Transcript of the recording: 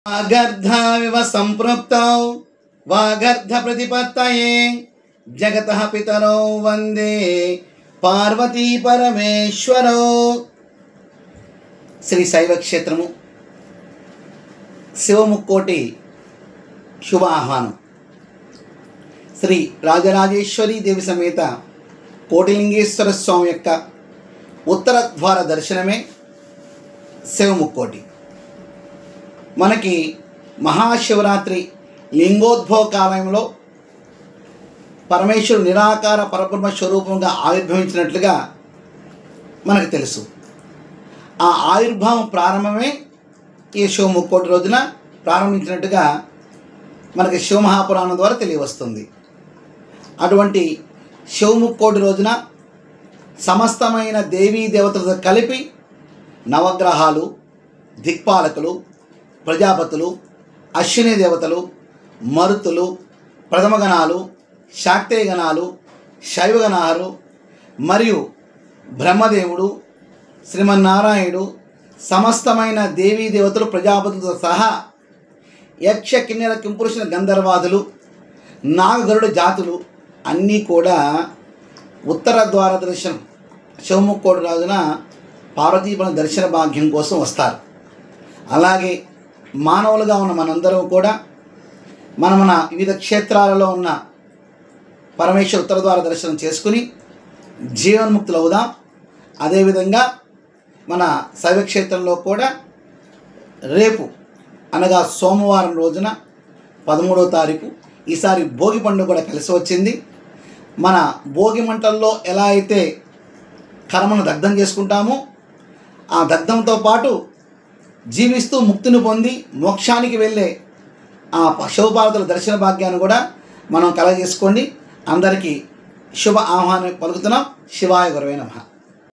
वागर्धाविव संपृक्तौ वागर्ध प्रतिपत्तये जगतः पितरौ वंदे पार्वती परमेश्वरौ। श्री शैव क्षेत्रము శివముక్కోటి శుభ ఆహ్వానం। శ్రీ రాజరాజేశ్వరి దేవి సమేత కోటిలింగేశ్వర స్వామి యొక్క ఉత్తర ద్వార దర్శనమే శివముక్కోటి। మనకి మహాశివరాత్రి లింగోద్భవ కాలంలో పరమేశ్వరుడు నిరాకార పరబ్రహ్మ స్వరూపంగా ఆవిర్భవించినట్లుగా మనకు తెలుసు। ఆ ఆవిర్భావం ప్రారంభమే ఈ శివముక్కోటి రోజున ప్రారంభించినట్టుగా మనకి శివమహాపురాణం ద్వారా తెలియవస్తుంది। అటువంటి శివముక్కోటి రోజున సమస్తమైన దేవీ దేవతలతో కలిపి నవగ్రహాలు, దిక్పాలకులు, ప్రజాపతులు, అశ్విని దేవతలు, మరుతులు, ప్రథమగణాలు, శాక్తేయగణాలు, శైవగణాలు మరియు బ్రహ్మదేవుడు, శ్రీమన్నారాయణుడు, సమస్తమైన దేవీ దేవతలు, ప్రజాపతులతో సహా యక్ష కిన్నెర కింపురుషుల గంధర్వాదులు, నాగగరుడ జాతులు అన్నీ కూడా ఉత్తర ద్వార దర్శనం శివముక్కోటి రోజున పార్వతీపురం దర్శన భాగ్యం కోసం వస్తారు। అలాగే మానవులుగా ఉన్న మనందరం కూడా మన వివిధ క్షేత్రాలలో ఉన్న పరమేశ్వర ఉత్తర ద్వార దర్శనం చేసుకుని జీవన్ముక్తులు అవుదాం। అదేవిధంగా మన శైవక్షేత్రంలో కూడా రేపు అనగా సోమవారం రోజున 13వ తారీఖు ఈసారి భోగి పండుగ కూడా కలిసి వచ్చింది। మన భోగి మంటల్లో ఎలా అయితే కర్మను దగ్ధం చేసుకుంటామో ఆ దగ్ధంతో పాటు జీవిస్తూ ముక్తిని పొంది మోక్షానికి వెళ్ళే ఆ శివపార్వతుల దర్శన భాగ్యాన్ని కూడా మనం కలగజేసుకోండి। అందరికీ శుభ ఆహ్వానం పలుకుతున్నాం। శివాయ గురవే నమః।